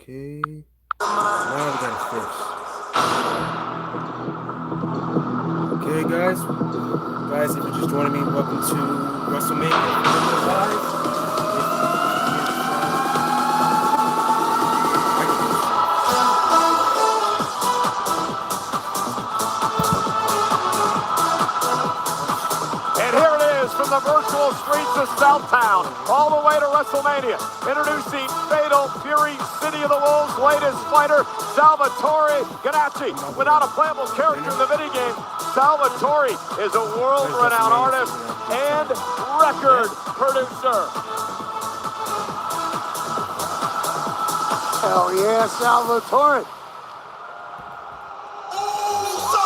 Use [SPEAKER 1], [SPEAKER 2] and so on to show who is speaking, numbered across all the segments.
[SPEAKER 1] Okay. Now we gotta fix. Okay, guys. Guys, if you're just joining me, welcome to WrestleMania Live.
[SPEAKER 2] From the virtual streets of Southtown, all the way to WrestleMania. Introducing Fatal Fury, City of the Wolves' latest fighter, Salvatore Ganacci. Without a playable character in the video game, Salvatore is a world-renowned artist and record producer. Hell yeah, Salvatore.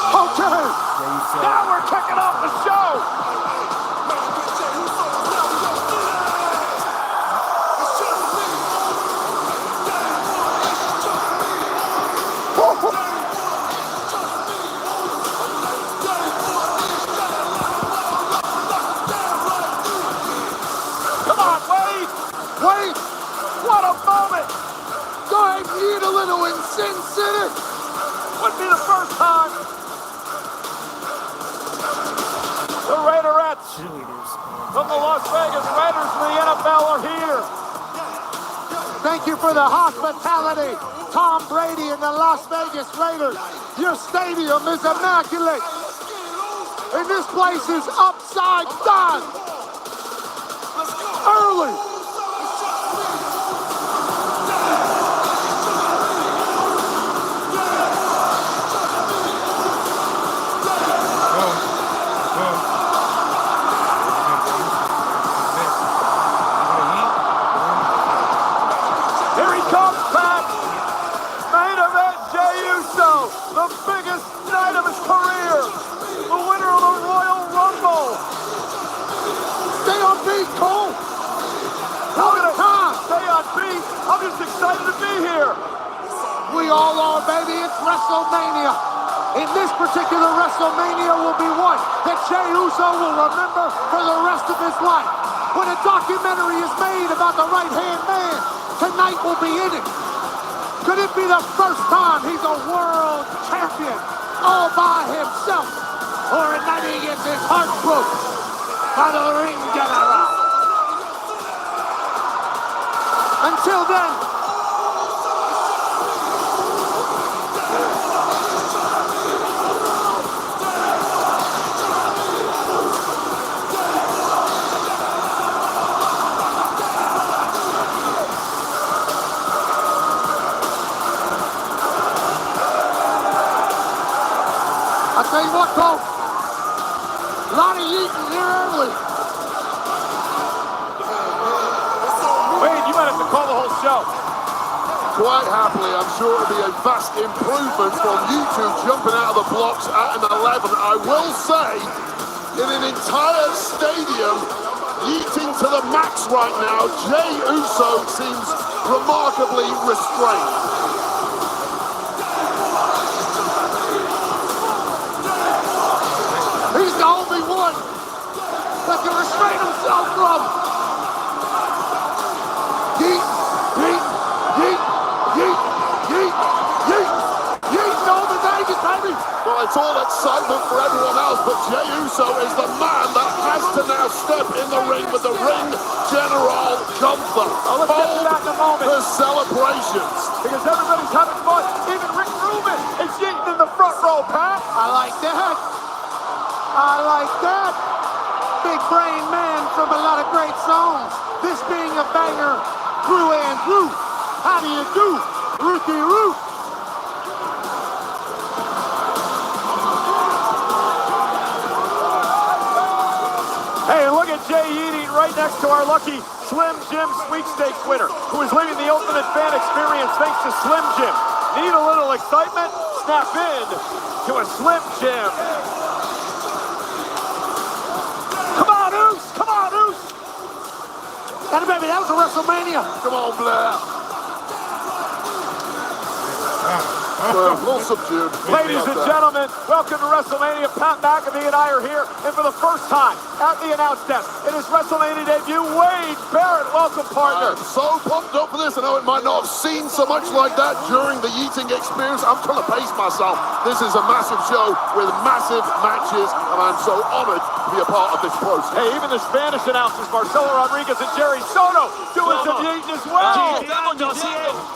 [SPEAKER 2] Okay, now we're kicking off the show. Wait! What a moment! Going need a little in Sin City! Would be the first time! The Raiderettes from the Las Vegas Raiders of the NFL are here! Thank you for the hospitality, Tom Brady and the Las Vegas Raiders. Your stadium is immaculate! And this place is upside down! Early! The biggest night of his career, the winner of the Royal Rumble. Stay on beat, Cole. Stay on beat. I'm just excited to be here. We all are, baby. It's WrestleMania. And this particular WrestleMania will be one that Jey Uso will remember for the rest of his life. When a documentary is made about the right-hand man, tonight will be in it. Could it be the first time he's a world champion all by himself? Or a night he gets his heart broke by the ring general? Until then, I'll tell you what, Cole, a lot of eating here early. Wade, you might have to call the whole show.
[SPEAKER 3] Quite happily, I'm sure it'll be a vast improvement from you two jumping out of the blocks at an 11. I will say, in an entire stadium, eating to the max right now, Jey Uso seems remarkably restrained. He's the only one that can restrain himself from yeet, yeet, yeet, yeet, yeet, yeet, yeet, all the Vegas, baby. Well, it's all excitement for everyone else, but Jey Uso is the man that has to now step in the ring with the ring general Gunther.
[SPEAKER 2] Let's get to that in a moment.
[SPEAKER 3] The celebrations.
[SPEAKER 2] Because everybody's having fun. Even Rick Rubin is yeeting in the front row, Pat. I like that. I like that. Big brain man from a lot of great songs. This being a banger, Drew and Ruth. How do you do, Ruthie Ruth? Hey, look at Jey eating right next to our lucky Slim Jim sweepstakes winner, who is living the ultimate fan experience thanks to Slim Jim. Need a little excitement? Snap in to a Slim Jim. And baby, that was a WrestleMania.
[SPEAKER 3] Come on, Blair. a little subdued.
[SPEAKER 2] Ladies and gentlemen, welcome to WrestleMania. Pat McAfee and I are here, and for the first time at the announce desk, in his WrestleMania debut, Wade Barrett. Welcome, partner.
[SPEAKER 3] I'm so pumped up for this. I know it might not have seemed so much like that during the eating experience. I'm trying to pace myself. This is a massive show with massive matches, and I'm so honored to be a part of this process.
[SPEAKER 2] Hey, even the Spanish announcers, Marcelo Rodriguez and Jerry Soto, doing some eating as well.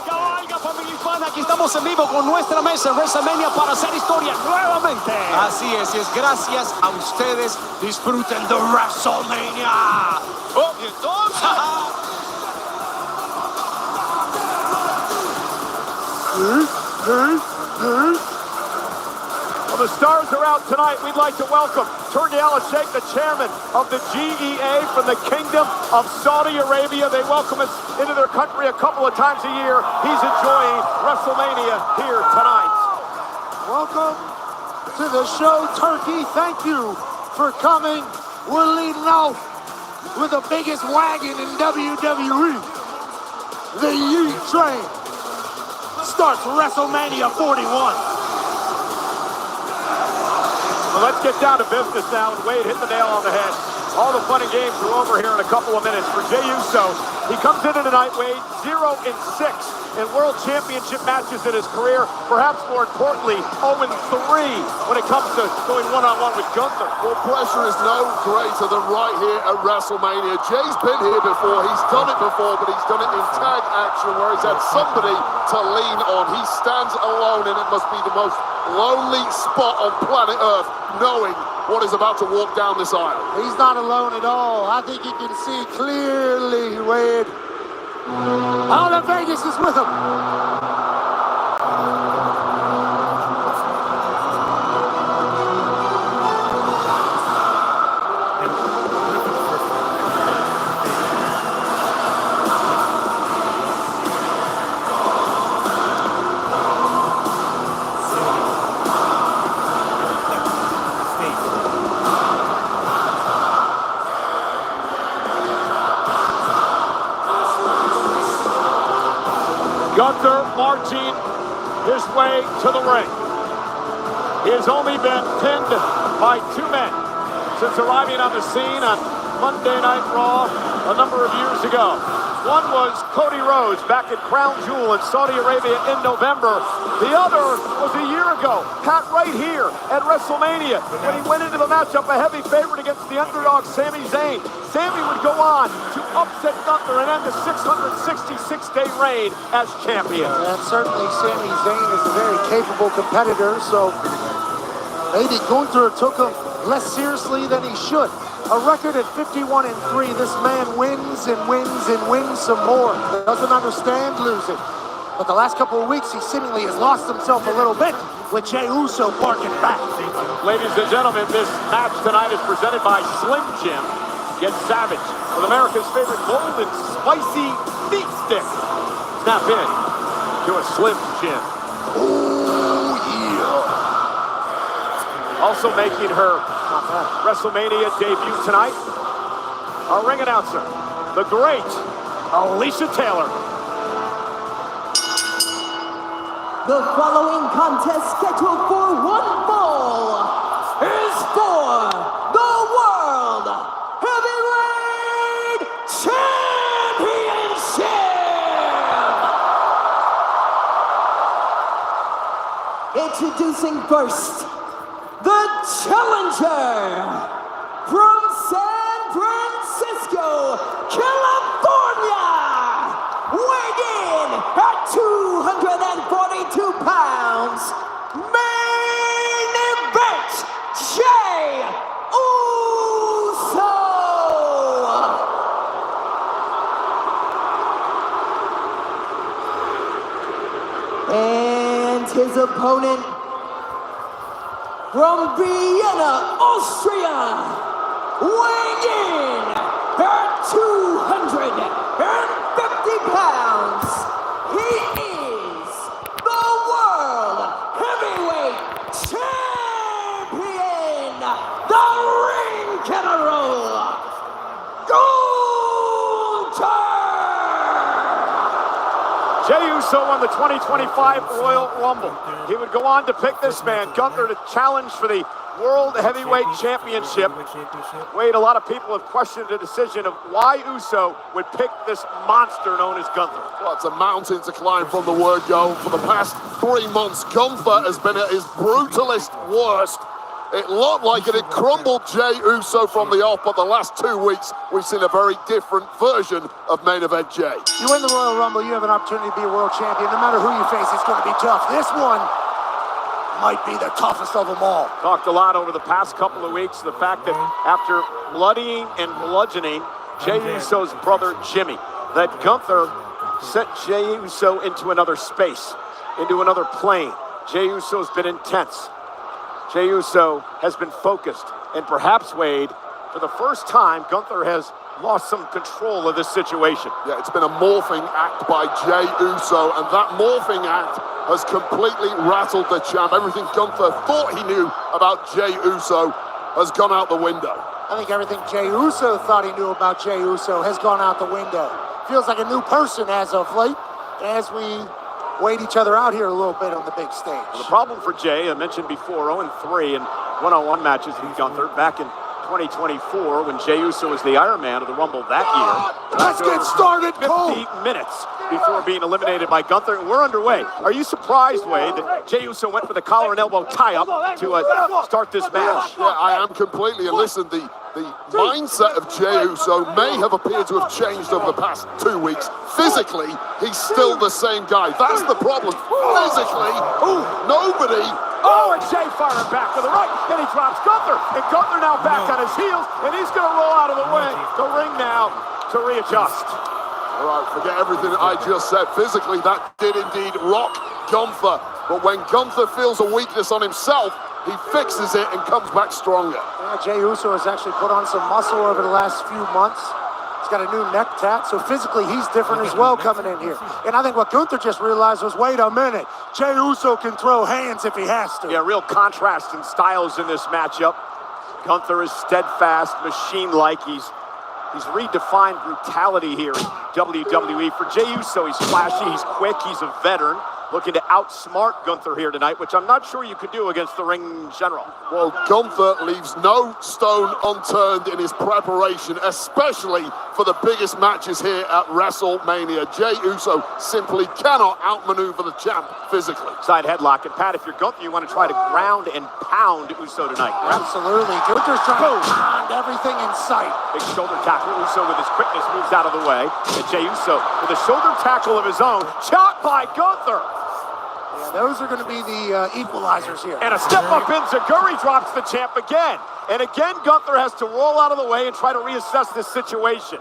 [SPEAKER 4] Cabalga, familia hispana, aquí estamos en vivo con nuestra mesa en WrestleMania para hacer historia nuevamente. Así es, y es gracias a ustedes. Disfruten de WrestleMania. Oh, y entonces...
[SPEAKER 2] Well, the stars are out tonight. We'd like to welcome Turki Al-Sheikh, the chairman of the GEA from the Kingdom of Saudi Arabia. They welcome us into their country a couple of times a year. He's enjoying WrestleMania here tonight.
[SPEAKER 5] Welcome to the show, Turkey. Thank you for coming. We're leading off with the biggest wagon in WWE. The Yeet Train starts WrestleMania 41.
[SPEAKER 2] Well, let's get down to business now, and Wade hit the nail on the head. All the fun and games are over here in a couple of minutes. For Jey Uso, he comes in tonight, Wade, 0-6 in World Championship matches in his career. Perhaps more importantly, 0-3 when it comes to going one-on-one with Gunther.
[SPEAKER 3] Well, pressure is no greater than right here at WrestleMania. Jay's been here before, he's done it before, but he's done it in tag action where he's had somebody to lean on. He stands alone, and it must be the most lonely spot on planet Earth, knowing what is about to walk down this aisle.
[SPEAKER 5] He's not alone at all. I think you can see clearly, Wade. All of Vegas is with him.
[SPEAKER 2] Gunther marching his way to the ring. He has only been pinned by two men since arriving on the scene on Monday Night Raw a number of years ago. One was Cody Rhodes back at Crown Jewel in Saudi Arabia in November. The other was a year ago, Pat, right here at WrestleMania, when he went into the matchup a heavy favorite against the underdog Sami Zayn. Sami would go on to upset Gunther and end the 666-day reign as champion.
[SPEAKER 5] And certainly Sami Zayn is a very capable competitor, so maybe Gunther took him less seriously than he should. A record at 51-3, this man wins and wins and wins some more. Doesn't understand losing. But the last couple of weeks, he seemingly has lost himself a little bit with Jey Uso barking back.
[SPEAKER 2] Ladies and gentlemen, this match tonight is presented by Slim Jim. Get savage with America's favorite bold and spicy meat stick. Snap in to a Slim Jim.
[SPEAKER 3] Oh, yeah.
[SPEAKER 2] Also making her WrestleMania debut tonight, our ring announcer, the great Alicia Taylor.
[SPEAKER 6] The following contest scheduled for one fall is for the World Heavyweight Championship! Introducing first, the challenger from San Francisco, California, weighing in at 242 pounds, main event, Jey Uso! And his opponent, from Vienna, Austria, weighing in at 250 pounds, he is the World Heavyweight Champion, the Ring General, Gunther!
[SPEAKER 2] Jey
[SPEAKER 4] Uso won the 2025 Royal Rumble. He would go on to pick this man, Gunther, to challenge for the World Heavyweight Championship. Wade, a lot of people have questioned the decision of why Uso would pick this monster known as Gunther.
[SPEAKER 3] Well, it's a mountain to climb from the word go. For the past 3 months, Gunther has been at his brutalist worst. It looked like it had crumbled Jey Uso from the off, but the last 2 weeks, we've seen a very different version of main event Jey.
[SPEAKER 5] You win the Royal Rumble, you have an opportunity to be a world champion. No matter who you face, it's going to be tough. This one might be the toughest of them all.
[SPEAKER 4] Talked a lot over the past couple of weeks, the fact that after bloodying and bludgeoning Jey Uso's brother Jimmy, that Gunther sent Jey Uso into another space, into another plane. Jey Uso's been intense. Jey Uso has been focused, and perhaps, Wade, for the first time, Gunther has lost some control of this situation.
[SPEAKER 3] Yeah, it's been a morphing act by Jey Uso, and that morphing act has completely rattled the champ. Everything Gunther thought he knew about Jey Uso has gone out the window.
[SPEAKER 5] I think everything Jey Uso thought he knew about Jey Uso has gone out the window. Feels like a new person as of late, as we wait each other out here a little bit on the big stage.
[SPEAKER 4] Well, the problem for Jey, I mentioned before, 0-3 in one-on-one matches with Gunther back in 2024 when Jey Uso was the Iron Man of the Rumble that year.
[SPEAKER 5] Let's get started,
[SPEAKER 4] 50 minutes before being eliminated by Gunther, and we're underway. Are you surprised, Wade, that Jey Uso went for the collar and elbow tie-up to start this match?
[SPEAKER 3] Yeah, I am completely. And listen, the mindset of Jey Uso may have appeared to have changed over the past 2 weeks. Physically, he's still the same guy. That's the problem. Physically, nobody.
[SPEAKER 4] Oh, and Jey firing back with the right, and he drops Gunther. And Gunther now back on his heels, and he's going to roll out of the way. The ring now to readjust.
[SPEAKER 3] All right, forget everything I just said. Physically, that did indeed rock Gunther. But when Gunther feels a weakness on himself, he fixes it and comes back stronger.
[SPEAKER 5] Yeah, Jey Uso has actually put on some muscle over the last few months. He's got a new neck tat, so physically he's different as well coming in here. And I think what Gunther just realized was, wait a minute, Jey Uso can throw hands if he has to.
[SPEAKER 4] Yeah, real contrast in styles in this matchup. Gunther is steadfast, machine-like. He's redefined brutality here in WWE. For Jey Uso, he's flashy, he's quick, he's a veteran. Looking to outsmart Gunther here tonight, which I'm not sure you could do against the ring general.
[SPEAKER 3] Well, Gunther leaves no stone unturned in his preparation, especially for the biggest matches here at WrestleMania. Jey Uso simply cannot outmaneuver the champ physically.
[SPEAKER 4] Side headlock, and Pat, if you're Gunther, you want to try to ground and pound Uso tonight, correct?
[SPEAKER 5] Absolutely. Gunther's trying to pound everything in sight.
[SPEAKER 4] Big shoulder tackle. Uso with his quickness moves out of the way. And Jey Uso with a shoulder tackle of his own. Chopped by Gunther.
[SPEAKER 5] Yeah, those are going to be the equalizers here.
[SPEAKER 4] And a step-up Enziguri drops the champ again. And again, Gunther has to roll out of the way and try to reassess this situation.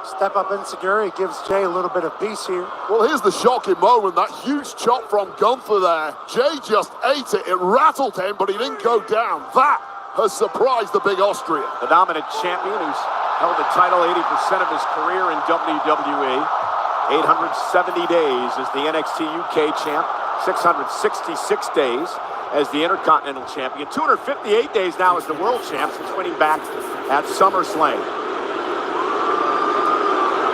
[SPEAKER 5] Step up Enziguri gives Jey a little bit of peace here.
[SPEAKER 3] Well, here's the shocking moment. That huge chop from Gunther there. Jey just ate it. It rattled him, but he didn't go down. That has surprised the big Austrian.
[SPEAKER 4] The dominant champion who's held the title 80% of his career in WWE. 870 days as the NXT UK champ. 666 days as the Intercontinental Champion. 258 days now as the World Champ since winning back at SummerSlam.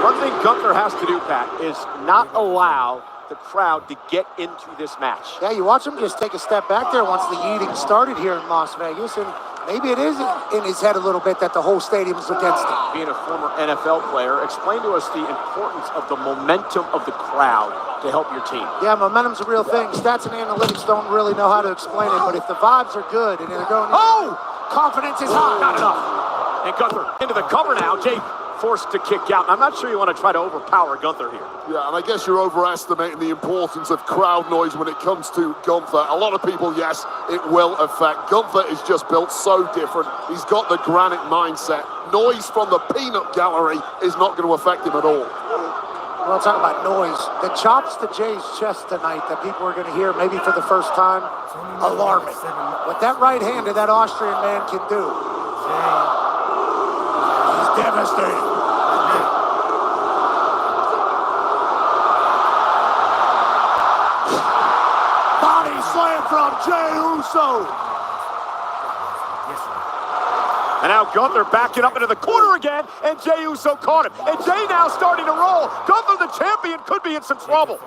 [SPEAKER 4] One thing Gunther has to do, Pat, is not allow the crowd to get into this match.
[SPEAKER 5] Yeah, you watch him just take a step back there once the eating started here in Las Vegas, and maybe it is in his head a little bit that the whole stadium's against him.
[SPEAKER 4] Being a former NFL player, explain to us the importance of the momentum of the crowd to help your team.
[SPEAKER 5] Yeah, momentum's a real thing. Stats and analytics don't really know how to explain it, but if the vibes are good and they're going, confidence is high.
[SPEAKER 4] Not enough. And Gunther into the cover now. Jey forced to kick out. I'm not sure you want to try to overpower Gunther here.
[SPEAKER 3] Yeah, and I guess you're overestimating the importance of crowd noise when it comes to Gunther. A lot of people, yes, it will affect. Gunther is just built so different. He's got the granite mindset. Noise from the peanut gallery is not going to affect him at all.
[SPEAKER 5] Well, talking about noise, the chops to Jey's chest tonight that people are going to hear maybe for the first time, alarming. What that right hand of that Austrian man can do, he's devastating. Body slam from Jey Uso.
[SPEAKER 4] And now Gunther backing up into the corner again, and Jey Uso caught him. And Jey now starting to roll. Gunther, the champion, could be in some trouble.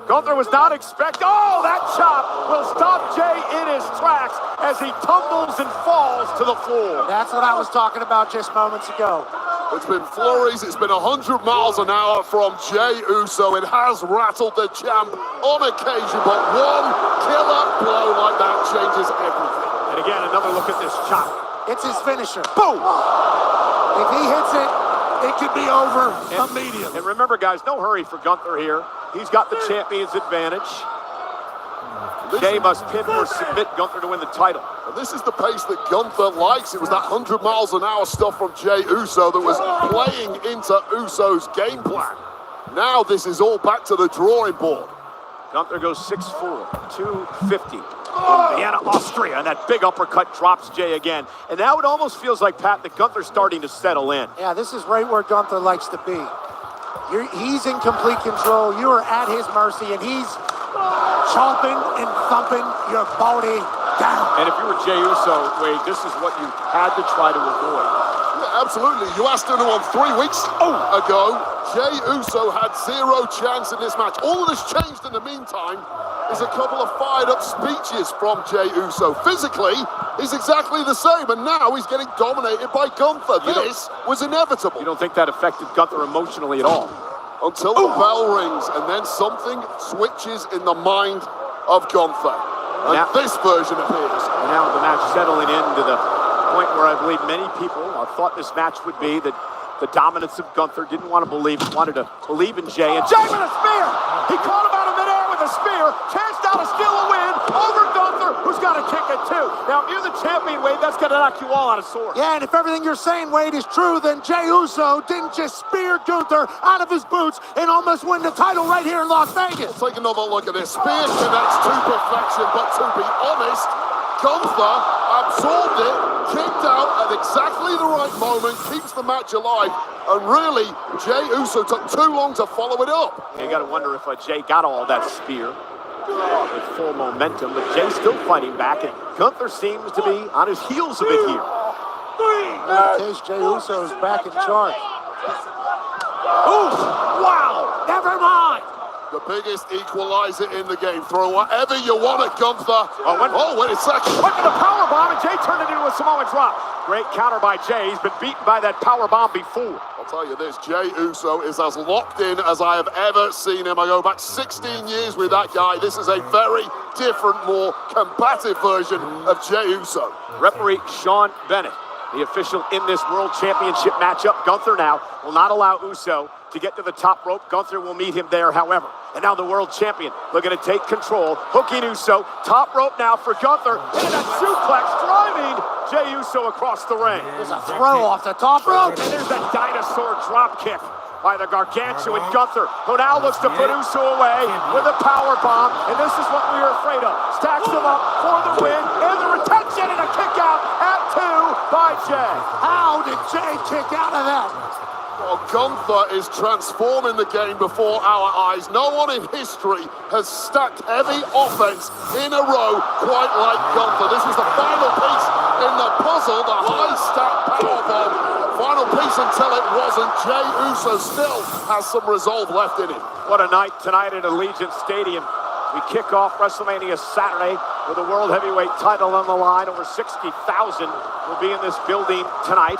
[SPEAKER 4] Gunther was not expecting. Oh, that chop will stop Jey in his tracks as he tumbles and falls to the floor.
[SPEAKER 5] That's what I was talking about just moments ago.
[SPEAKER 3] It's been flurries, it's been 100 miles an hour from Jey Uso. It has rattled the champ on occasion, but one killer blow like that changes everything.
[SPEAKER 4] And again, another look at this chop.
[SPEAKER 5] It's his finisher.
[SPEAKER 4] Boom!
[SPEAKER 5] If he hits it, it could be over immediately.
[SPEAKER 4] And remember, guys, no hurry for Gunther here. He's got the champion's advantage. Jey must pin or submit Gunther to win the title.
[SPEAKER 3] And this is the pace that Gunther likes. It was that 100 miles an hour stuff from Jey Uso that was playing into Uso's game plan. Now this is all back to the drawing board.
[SPEAKER 4] Gunther goes 6'4", 250 from Vienna, Austria, and that big uppercut drops Jey again. And now it almost feels like, Pat, that Gunther's starting to settle in.
[SPEAKER 5] Yeah, this is right where Gunther likes to be. He's in complete control. You are at his mercy, and he's chomping and thumping your body down.
[SPEAKER 4] And if you were Jey Uso, Wade, this is what you had to try to avoid.
[SPEAKER 3] Yeah, absolutely. You asked him on 3 weeks ago. Jey Uso had zero chance in this match. All of this changed in the meantime is a couple of fired-up speeches from Jey Uso. Physically, he's exactly the same, and now he's getting dominated by Gunther. This was inevitable.
[SPEAKER 4] You don't think that affected Gunther emotionally at all?
[SPEAKER 3] Until the bell rings, and then something switches in the mind of Gunther. And
[SPEAKER 4] now,
[SPEAKER 3] this version appears.
[SPEAKER 4] And now the match settling into the point where I believe many people thought this match would be, that the dominance of Gunther didn't want to believe, wanted to believe in Jey. And Jey with a spear! He caught him out of midair with a spear, chanced out to steal a win over Gunther, who's got to kick it too. Now, if you're the champion, Wade, that's going to knock you all out of sorts.
[SPEAKER 5] Yeah, and if everything you're saying, Wade, is true, then Jey Uso didn't just spear Gunther out of his boots and almost win the title right here in Las Vegas.
[SPEAKER 3] Take another look at this. Spear connects to perfection, but to be honest, Gunther absorbed it, kicked out at exactly the right moment, keeps the match alive, and really, Jey Uso took too long to follow it up.
[SPEAKER 4] You got to wonder if Jey got all that spear with full momentum, but Jey's still fighting back, and Gunther seems to be on his heels a bit here.
[SPEAKER 5] In case Jey Uso is back in charge.
[SPEAKER 4] Ooh, wow, never mind.
[SPEAKER 3] The biggest equalizer in the game. Throw whatever you want at Gunther. Wait a second.
[SPEAKER 4] Went to the powerbomb, and Jey turned it into a Samoan drop. Great counter by Jey. He's been beaten by that powerbomb before.
[SPEAKER 3] I'll tell you this, Jey Uso is as locked in as I have ever seen him. I go back 16 years with that guy. This is a very different, more combative version of Jey Uso.
[SPEAKER 4] Referee Sean Bennett, the official in this World Championship matchup. Gunther now will not allow Uso to get to the top rope. Gunther will meet him there, however. And now the world champion looking to take control. Hooking Uso. Top rope now for Gunther. And a suplex driving Jey Uso across the ring.
[SPEAKER 5] There's a throw off the top rope.
[SPEAKER 4] And there's a dinosaur drop kick by the gargantuan Gunther, who now looks to put Uso away with a power bomb. And this is what we were afraid of. Stacks him up for the win. And the retention and a kick out at 2 by Jey.
[SPEAKER 5] How did Jey kick out of that?
[SPEAKER 3] Well, Gunther is transforming the game before our eyes. No one in history has stacked heavy offense in a row quite like Gunther. This was the final piece in the puzzle, the high-stack powerbomb. Final piece until it wasn't. Jey Uso still has some resolve left in him.
[SPEAKER 4] What a night tonight at Allegiant Stadium. We kick off WrestleMania Saturday with the World Heavyweight title on the line. Over 60,000 will be in this building tonight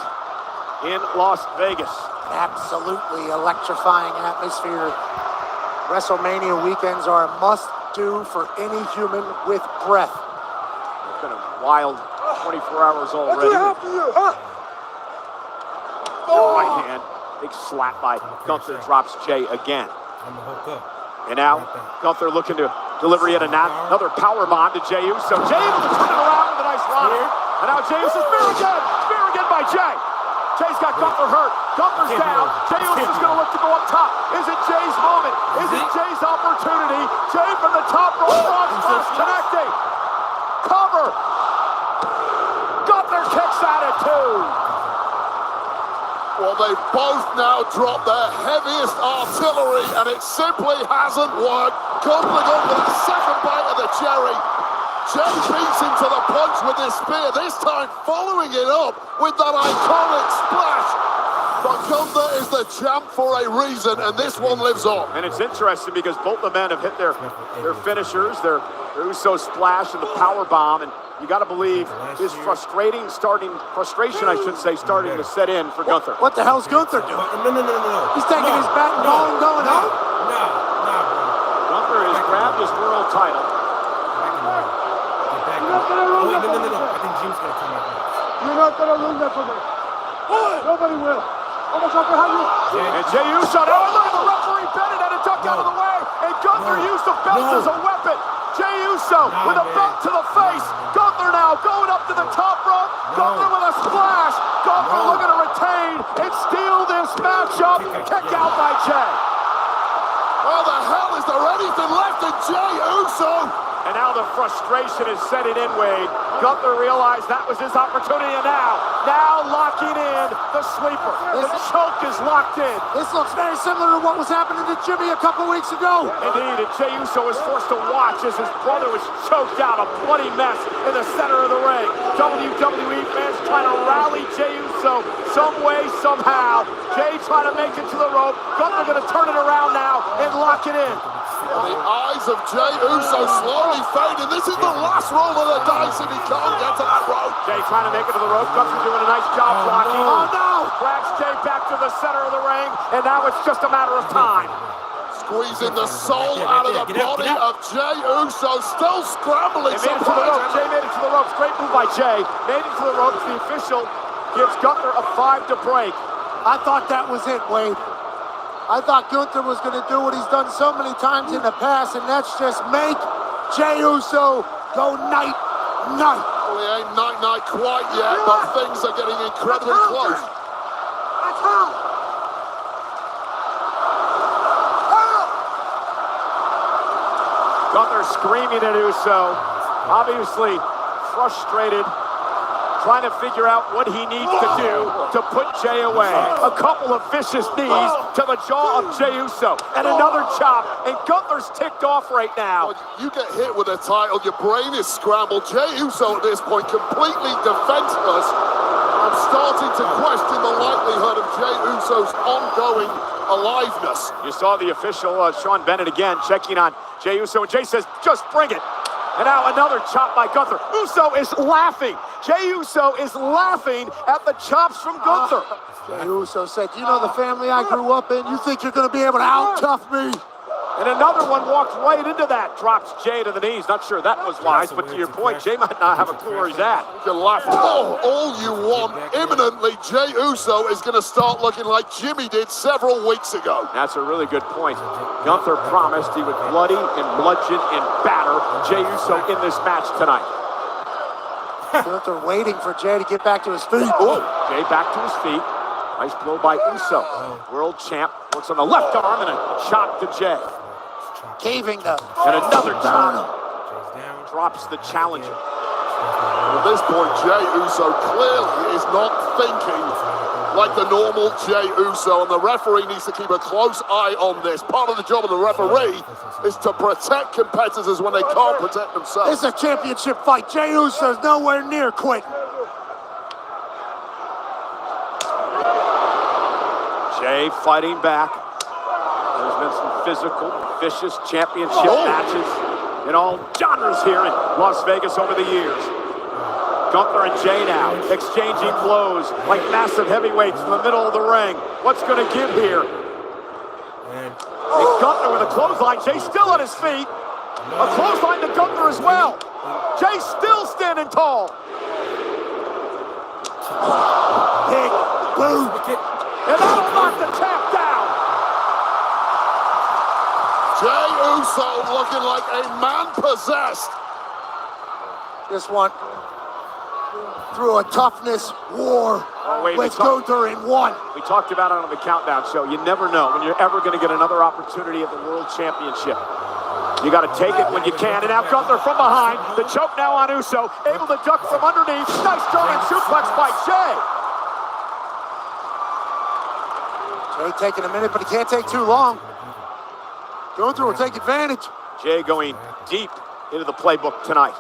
[SPEAKER 4] in Las Vegas.
[SPEAKER 5] Absolutely electrifying atmosphere. WrestleMania weekends are a must-do for any human with breath.
[SPEAKER 4] It's been a wild 24 hours already. Right hand, big slap by Gunther, drops Jey again. And now Gunther looking to deliver yet another power bomb to Jey Uso. Jey able to turn it around with a nice run. And now Jey Uso spear again by Jey. Jey's got Gunther hurt. Gunther's down. Jey Uso's going to look to go up top. Is it Jey's moment? Is it Jey's opportunity? Jey from the top rope, front spots connecting. Cover. Gunther kicks out at 2.
[SPEAKER 3] Well, they've both now dropped their heaviest artillery, and it simply hasn't worked. Gunther going for the second bite of the cherry. Jay beats him to the punch with this spear, this time following it up with that iconic splash. But Gunther is the champ for a reason, and this one lives on.
[SPEAKER 4] And it's interesting because both the men have hit their finishers, their Uso splash and the power bomb, and you got to believe his frustration, I should say, starting to set in for Gunther.
[SPEAKER 5] What the hell's Gunther doing?
[SPEAKER 1] No.
[SPEAKER 5] He's taking his bat and ball and going home.
[SPEAKER 1] No, bro.
[SPEAKER 4] Gunther has grabbed his world title.
[SPEAKER 1] Get back. No. I think Jim's gonna come out.
[SPEAKER 2] You're not gonna lose that for me. Nobody will. Almost up behind you.
[SPEAKER 4] And Jey Uso, now look at the referee Bennett had it ducked out of the way, and Gunther used the belt as a weapon. Jey Uso with a belt to the face. Gunther now going up to the top rope. Gunther with a splash. Gunther looking to retain and steal this matchup. Kick out by Jey.
[SPEAKER 3] How the hell is there anything left in Jey Uso?
[SPEAKER 4] And now the frustration is setting in, Wade. Gunther realized that was his opportunity, and now locking in the sleeper. The choke is locked in.
[SPEAKER 5] This looks very similar to what was happening to Jimmy a couple weeks ago.
[SPEAKER 4] Indeed, and Jey Uso was forced to watch as his brother was choked out, a bloody mess in the center of the ring. WWE fans trying to rally Jey Uso some way, somehow. Jey trying to make it to the rope. Gunther going to turn it around now and lock it in.
[SPEAKER 3] The eyes of Jey Uso slowly fading. This is the last roll of the dice if he can't get to that rope.
[SPEAKER 4] Jey trying to make it to the rope. Gunther doing a nice job blocking.
[SPEAKER 5] Oh, no!
[SPEAKER 4] Drags Jey back to the center of the ring, and now it's just a matter of time.
[SPEAKER 3] Squeezing the soul out of the body of Jey Uso, still scrambling.
[SPEAKER 4] They made it to the ropes. Jey made it to the ropes. Great move by Jey. Made it to the ropes. The official gives Gunther a 5 to break.
[SPEAKER 5] I thought that was it, Wade. I thought Gunther was going to do what he's done so many times in the past, and that's just make Jey Uso go night.
[SPEAKER 3] Well, he ain't night quite yet, but things are getting incredibly close.
[SPEAKER 4] Gunther screaming at Uso, obviously frustrated, trying to figure out what he needs to do to put Jey away. A couple of vicious knees to the jaw of Jey Uso, and another chop, and Gunther's ticked off right now.
[SPEAKER 3] Well, you get hit with a title, your brain is scrambled. Jey Uso at this point completely defenseless. I'm starting to question the likelihood of Jey Uso's ongoing aliveness.
[SPEAKER 4] You saw the official, Sean Bennett, again, checking on Jey Uso, and Jey says, just bring it. And now another chop by Gunther. Uso is laughing. Jey Uso is laughing at the chops from Gunther.
[SPEAKER 5] Jey Uso said, you know the family I grew up in? You think you're going to be able to out-tough me?
[SPEAKER 4] And another one walks right into that. Drops Jey to the knees. Not sure that was wise, but to your point, Jey might not have a clue where he's at.
[SPEAKER 3] You can laugh all you want. Imminently, Jey Uso is going to start looking like Jimmy did several weeks ago.
[SPEAKER 4] That's a really good point. Gunther promised he would bloody and bludgeon and batter Jey Uso in this match tonight.
[SPEAKER 5] Gunther waiting for Jey to get back to his feet.
[SPEAKER 4] Oh, Jey back to his feet. Nice blow by Uso. World champ works on the left arm and a chop to Jey.
[SPEAKER 5] Caving them.
[SPEAKER 4] And another chop. Drops the challenger.
[SPEAKER 3] At this point, Jey Uso clearly is not thinking like the normal Jey Uso, and the referee needs to keep a close eye on this. Part of the job of the referee is to protect competitors when they can't protect themselves.
[SPEAKER 5] It's a championship fight. Jey Uso's nowhere near quitting.
[SPEAKER 4] Jey fighting back. There's been some physical, vicious championship matches in all genres here in Las Vegas over the years. Gunther and Jey now exchanging blows like massive heavyweights in the middle of the ring. What's going to give here? And Gunther with a clothesline. Jey still on his feet. A clothesline to Gunther as well. Jey still standing tall.
[SPEAKER 5] Big boom.
[SPEAKER 4] And that'll knock the champ down.
[SPEAKER 3] Jey Uso looking like a man possessed.
[SPEAKER 5] This one through a toughness war with Gunther in one.
[SPEAKER 4] We talked about it on the Countdown show. You never know when you're ever going to get another opportunity at the World Championship. You got to take it when you can. And now Gunther from behind. The choke now on Uso. Able to duck from underneath. Nice German suplex by Jey.
[SPEAKER 5] Jey taking a minute, but he can't take too long. Gunther will take advantage.
[SPEAKER 4] Jey going deep into the playbook tonight.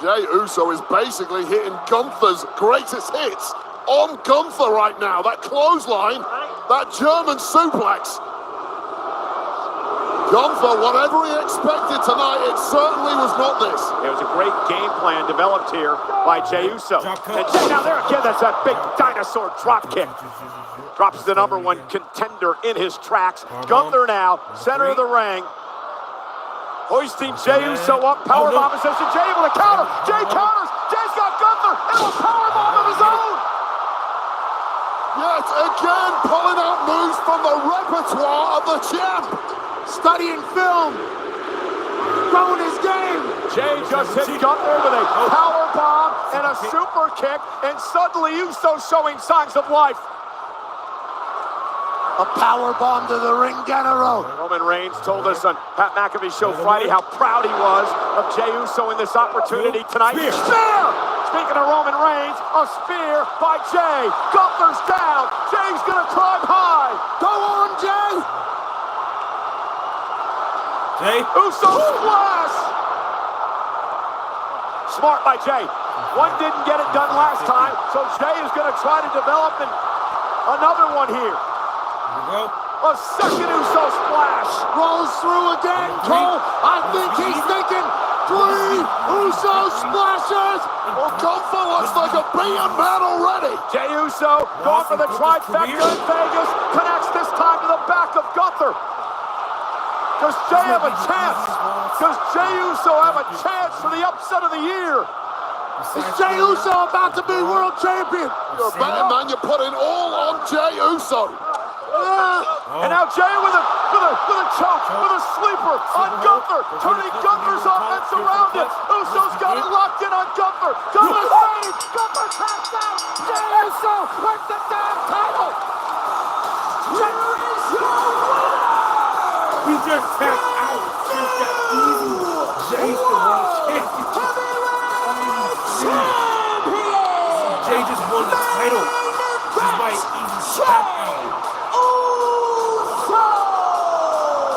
[SPEAKER 3] Jey Uso is basically hitting Gunther's greatest hits on Gunther right now. That clothesline, that German suplex. Gunther, whatever he expected tonight, it certainly was not this.
[SPEAKER 4] It was a great game plan developed here by Jey Uso. And now there again, that's that big dinosaur drop kick. Drops the #1 contender in his tracks. Gunther now, center of the ring. Hoisting Jey Uso up, powerbomb position. Jey able to counter. Jey counters. Jey's got Gunther into a powerbomb of his own.
[SPEAKER 3] Yet again, pulling out moves from the repertoire of the champ.
[SPEAKER 5] Studying film. Growing his game.
[SPEAKER 4] Jey just hit Gunther with a powerbomb and a super kick, and suddenly Uso showing signs of life.
[SPEAKER 5] A power bomb to the ring general.
[SPEAKER 4] Roman Reigns told us on Pat McAfee's show Friday how proud he was of Jey Uso in this opportunity tonight. Spear! Speaking of Roman Reigns, a spear by Jey. Gunther's down. Jey's gonna climb high.
[SPEAKER 5] Go on, Jey.
[SPEAKER 4] Uso splash! Smart by Jey. One didn't get it done last time, so Jey is gonna try to develop another one here. A second Uso splash.
[SPEAKER 5] Rolls through again. Cole, I think he's thinking 3 Uso splashes.
[SPEAKER 3] Well, Gunther looks like a beaten man already.
[SPEAKER 4] Jey Uso going for the trifecta in Vegas. Connects this time to the back of Gunther. Does Jey have a chance? Does Jey Uso have a chance for the upset of the year?
[SPEAKER 5] Is Jey Uso about to be world champion?
[SPEAKER 3] You're a better man. You're putting all on Jey Uso.
[SPEAKER 4] And now Jey with a choke, with a sleeper on Gunther, turning Gunther's offense around it. Uso's got it locked in on Gunther. Gunther saved. Gunther taps out. Jey Uso wins the damn title. Here is your winner.
[SPEAKER 1] He just tapped out. Just got easy. Jey's the world champion. Jey just won the title. He might even tap out.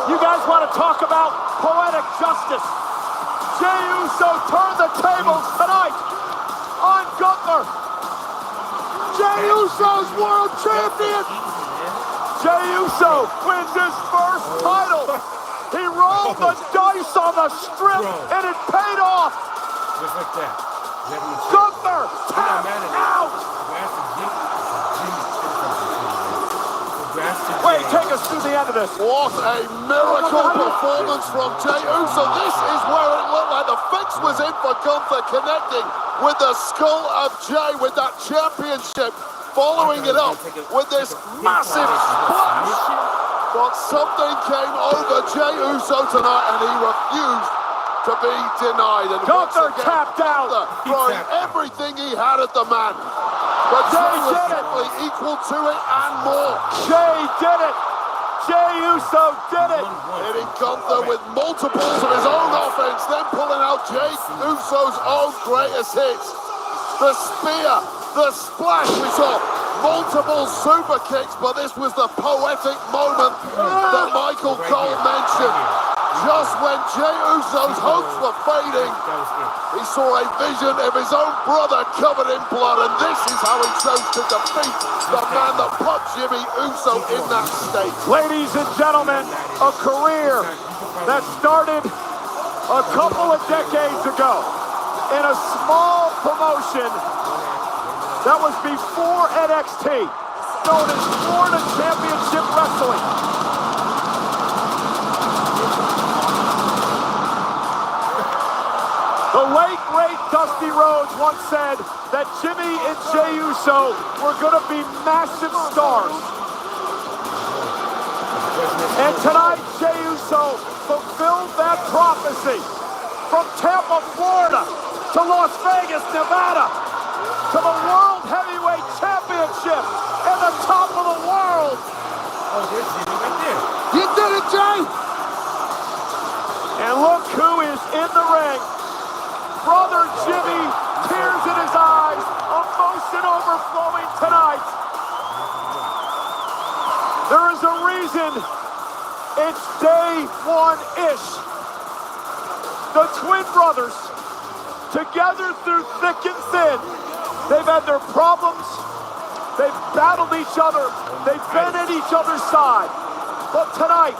[SPEAKER 4] You guys want to talk about poetic justice? Jey Uso turned the tables tonight on Gunther.
[SPEAKER 5] Jey Uso's world champion.
[SPEAKER 4] Jey Uso wins his first title. He rolled the dice on the strip and it paid off.
[SPEAKER 1] Just like that.
[SPEAKER 4] Gunther tapped out. Wait, take us through the end of this.
[SPEAKER 3] What a miracle performance from Jey Uso. This is where it looked like the fix was in for Gunther, connecting with the skull of Jey with that championship, following it up with this massive splash. But something came over Jey Uso tonight and he refused to be denied. And
[SPEAKER 4] Gunther tapped out.
[SPEAKER 3] Throwing everything he had at the man. But Jey was simply equal to it and more.
[SPEAKER 4] Jey did it. Jey Uso did it.
[SPEAKER 3] Hitting Gunther with multiples of his own offense, then pulling out Jey Uso's own greatest hits. The spear, the splash, we saw multiple super kicks, but this was the poetic moment that Michael Cole mentioned. Just when Jey Uso's hopes were fading, he saw a vision of his own brother covered in blood, and this is how he chose to defeat the man that put Jimmy Uso in that state.
[SPEAKER 4] Ladies and gentlemen, a career that started a couple of decades ago in a small promotion that was before NXT, known as Florida Championship Wrestling. The late, great Dusty Rhodes once said that Jimmy and Jey Uso were going to be massive stars. And tonight, Jey Uso fulfilled that prophecy. From Tampa, Florida, to Las Vegas, Nevada, to the World Heavyweight Championship and the top of the world.
[SPEAKER 1] Oh, there's Jimmy right there.
[SPEAKER 5] You did it, Jey.
[SPEAKER 4] And look who is in the ring. Brother Jimmy, tears in his eyes, emotion overflowing tonight. There is a reason it's day one-ish. The twin brothers,
[SPEAKER 2] together through thick and thin. They've had their problems. They've battled each other. They've been at each other's side. But tonight,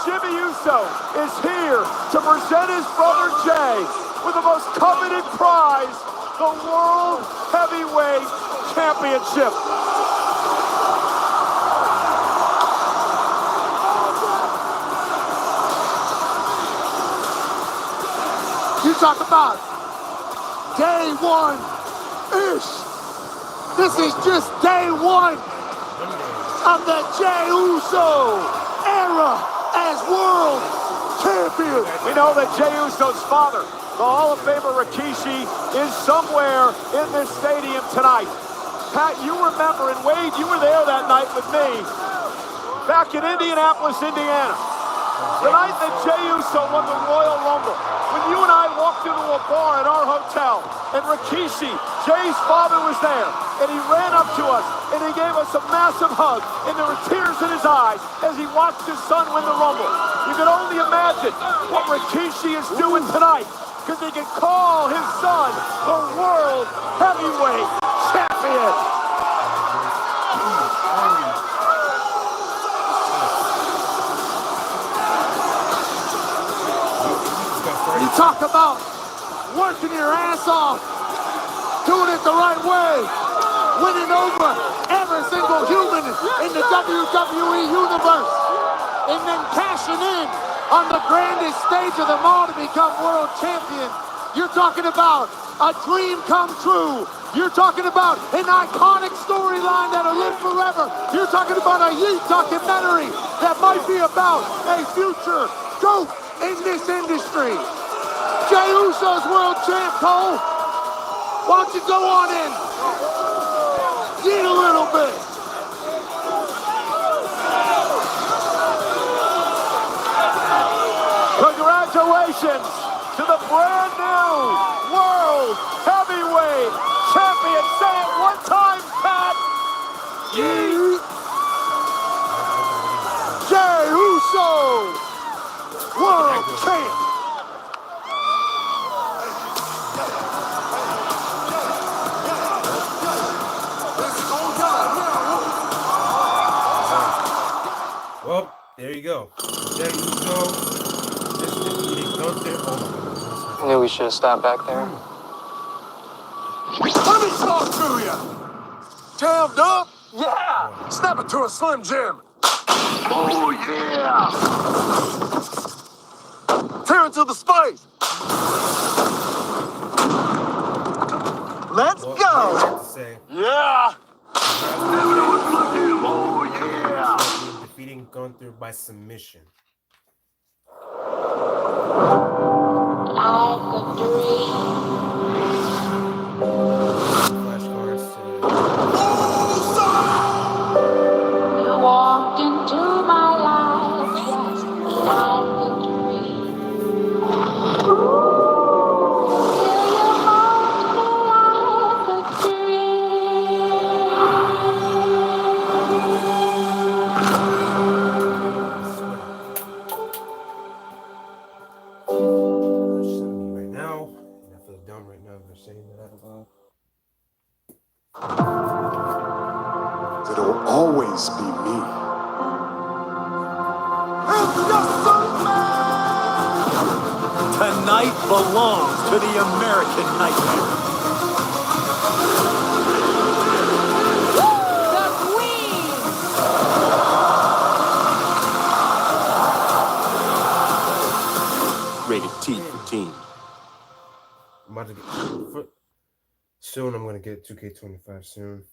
[SPEAKER 2] Jimmy Uso is here to present his brother Jay with the most coveted prize, the World Heavyweight Championship.
[SPEAKER 5] You talk about day one-ish. This is just day one of the Jey Uso era as world champion.
[SPEAKER 2] We know that Jey Uso's father, the Hall of Famer Rikishi, is somewhere in this stadium tonight. Pat, you remember, and Wade, you were there that night with me, back in Indianapolis, Indiana. The night that Jey Uso won the Royal Rumble, when you and I walked into a bar at our hotel, and Rikishi, Jay's father, was there, and he ran up to us, and he gave us a massive hug, and there were tears in his eyes as he watched his son win the Rumble. You can only imagine what Rikishi is doing tonight, because he can call his son the World Heavyweight Champion.
[SPEAKER 5] You talk about working your ass off, doing it the right way, winning over every single human in the WWE universe, and then cashing in on the grandest stage of them all to become world champion. You're talking about a dream come true. You're talking about an iconic storyline that'll live forever. You're talking about a Yeet documentary that might be about a future GOAT in this industry. Jey Uso's world champ, Cole. Why don't you go on in? Eat a little bit.
[SPEAKER 2] Congratulations to the brand new World Heavyweight Champion. Say it one time, Pat.
[SPEAKER 5] Yeet. Jey Uso, world champ.
[SPEAKER 1] Well, there you go. Jey Uso just defeated Gunther. Oh my God.
[SPEAKER 7] I knew we should have stopped back there.
[SPEAKER 3] Let me talk to you. Jammed up? Yeah. Snap it to a Slim Jim. Oh, yeah. Tear it to the space. Let's
[SPEAKER 1] Well, I
[SPEAKER 3] go.
[SPEAKER 1] have to say,
[SPEAKER 3] Yeah. Oh, yeah.
[SPEAKER 1] defeating Gunther by submission. Flashcards to
[SPEAKER 8] You walked into my life just like a dream. Till you haunted me like a
[SPEAKER 1] right now, and I feel dumb right now for saying that out loud.
[SPEAKER 3] It'll always be me.
[SPEAKER 4] Tonight belongs to the American Nightmare.
[SPEAKER 6] The Queen!
[SPEAKER 4] Rated T for teen.
[SPEAKER 1] I'm about to get soon. I'm gonna get 2K25 soon.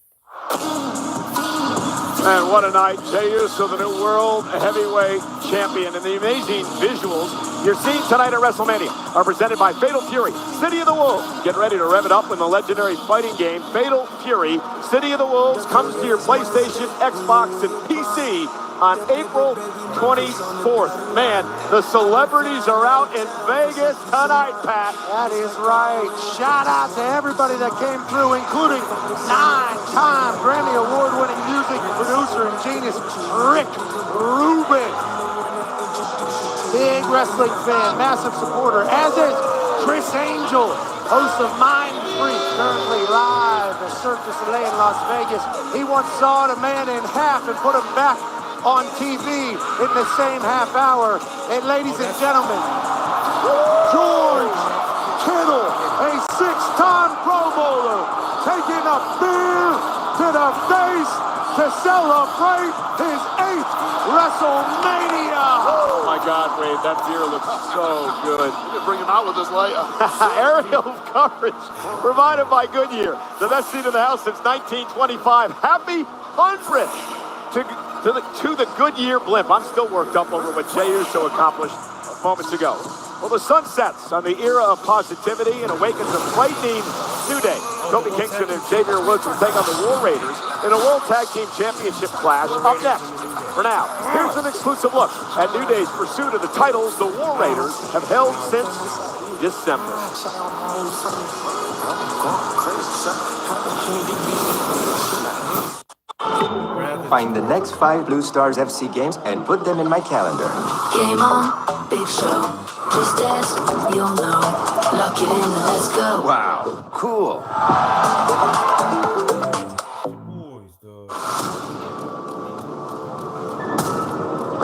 [SPEAKER 2] And what a night. Jey Uso, the new World Heavyweight Champion. And the amazing visuals you're seeing tonight at WrestleMania are presented by Fatal Fury, City of the Wolves. Get ready to rev it up when the legendary fighting game Fatal Fury, City of the Wolves comes to your PlayStation, Xbox, and PC on April 24th. Man, the celebrities are out in Vegas tonight, Pat.
[SPEAKER 5] That is right. Shout out to everybody that came through, including 9-time Grammy Award-winning music producer and genius Rick Rubin. Big wrestling fan, massive supporter, as is Chris Angel, host of Mind Freak, currently live at Cirque du Soleil in Las Vegas. He once sawed a man in half and put him back on TV in the same half hour. And ladies and gentlemen, George Kittle, a six-time Pro Bowler, taking a beer to the face to celebrate his 8th WrestleMania.
[SPEAKER 4] Oh my God, Wade, that beer looks so good.
[SPEAKER 3] We'll bring him out with us later.
[SPEAKER 4] Aerial coverage provided by Goodyear, the best seat in the house since 1925. Happy 100th to the Goodyear blimp. I'm still worked up over what Jey Uso accomplished moments ago. Well, the sun sets on the era of positivity and awakens a frightening new day. Kofi Kingston and Xavier Woods will take on the War Raiders in a World Tag Team Championship clash up next. For now, here's an exclusive look at New Day's pursuit of the titles the War Raiders have held since December.
[SPEAKER 7] Find the next 5 Blue Stars FC games and put them in my calendar.
[SPEAKER 9] Game on, big show. Just ask, you'll know. Lock it in, let's go.
[SPEAKER 7] Wow, cool.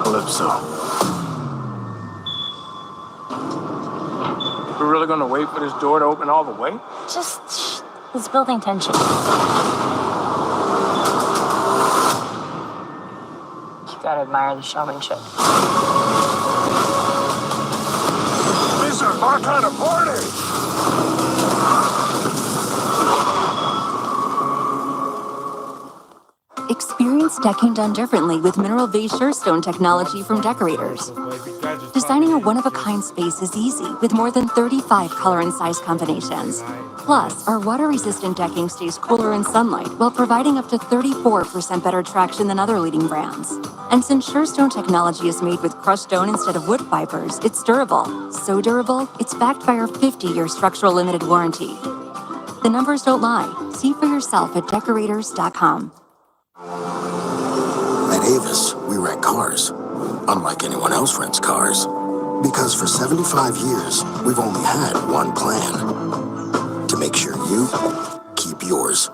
[SPEAKER 5] Calypso.
[SPEAKER 10] We're really gonna wait for this door to open all the way?
[SPEAKER 8] Just, it's building tension. You gotta admire the showmanship.
[SPEAKER 3] This is our kind of party.
[SPEAKER 11] Experience decking done differently with mineral-based Surestone technology from Decorators. Designing a one-of-a-kind space is easy with more than 35 color and size combinations. Plus, our water-resistant decking stays cooler in sunlight while providing up to 34% better traction than other leading brands. And since Surestone technology is made with crushed stone instead of wood fibers, it's durable. So durable, it's backed by our 50-year structural limited warranty. The numbers don't lie. See for yourself at Decorators.com.
[SPEAKER 12] At Avis, we rent cars, unlike anyone else rents cars. Because for 75 years, we've only had one plan. To make sure you keep yours.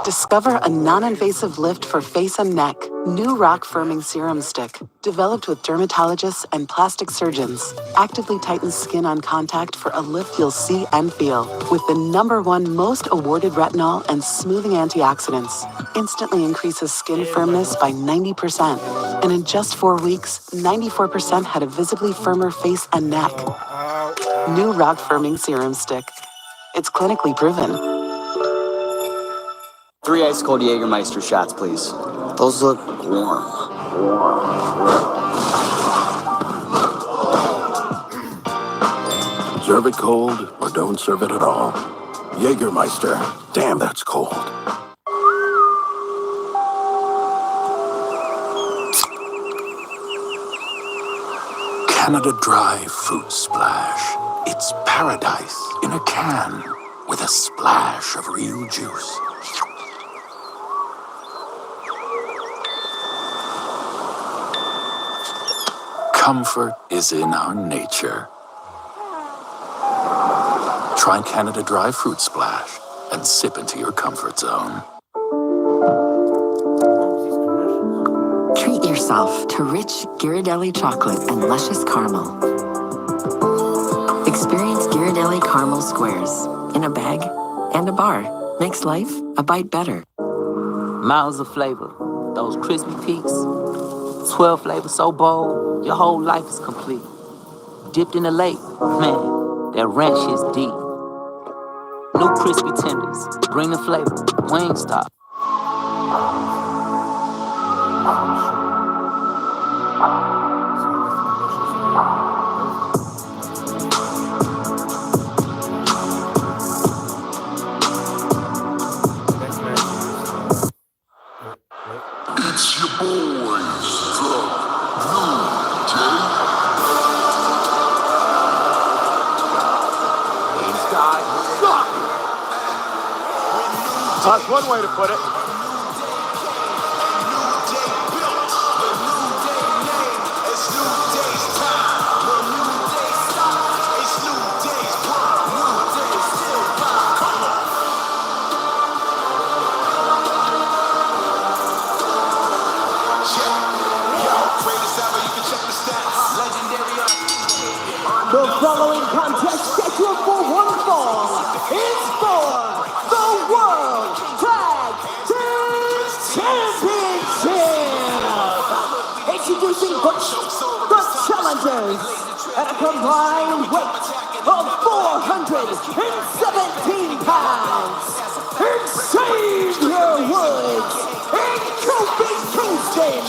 [SPEAKER 13] Discover a non-invasive lift for face and neck. New Rock Firming Serum Stick. Developed with dermatologists and plastic surgeons. Actively tightens skin on contact for a lift you'll see and feel. With the #1 most awarded retinol and smoothing antioxidants. Instantly increases skin firmness by 90%. And in just 4 weeks, 94% had a visibly firmer face and neck. New Rock Firming Serum Stick. It's clinically proven.
[SPEAKER 14] 3 ice-cold Jägermeister shots, please. Those look warm.
[SPEAKER 12] Serve it cold or don't serve it at all. Jägermeister. Damn, that's cold. Canada Dry Fruit Splash. It's paradise in a can with a splash of real juice. Comfort is in our nature. Try Canada Dry Fruit Splash and sip into your comfort zone.
[SPEAKER 13] Treat yourself to rich Ghirardelli chocolate and luscious caramel. Experience Ghirardelli caramel squares in a bag and a bar. Makes life a bite better.
[SPEAKER 6] Miles of flavor, those crispy peaks, 12 flavors so bold, your whole life is complete. Dipped in the lake, man, that ranch is deep. New crispy tenders, bring the flavor, Wingstop.
[SPEAKER 3] It's your boys from New Day.
[SPEAKER 4] These guys suck. That's one way to put it.
[SPEAKER 15] following contest scheduled for one fall is for the World Tag Team Championship. Introducing first, the challengers at a combined weight of 417 pounds. Xavier Woods and Kofi Kingston,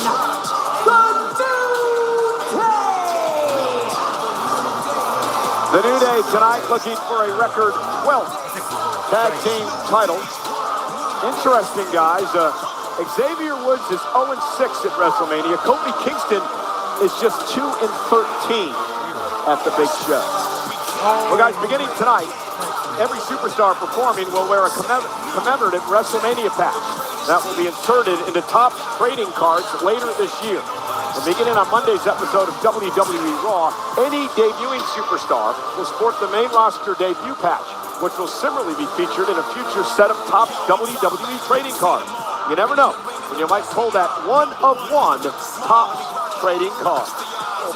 [SPEAKER 4] The New Day tonight looking for a record 12th tag team title. Interesting, guys. Xavier Woods is 0-6 at WrestleMania. Kofi Kingston is just 2-13 at the big show. Well, guys, beginning tonight, every superstar performing will wear a commemorative WrestleMania patch that will be inserted into top trading cards later this year. And beginning on Monday's episode of WWE Raw, any debuting superstar will sport the main roster debut patch, which will similarly be featured in a future set of top WWE trading cards. You never know, and you might pull that one-of-one top trading card.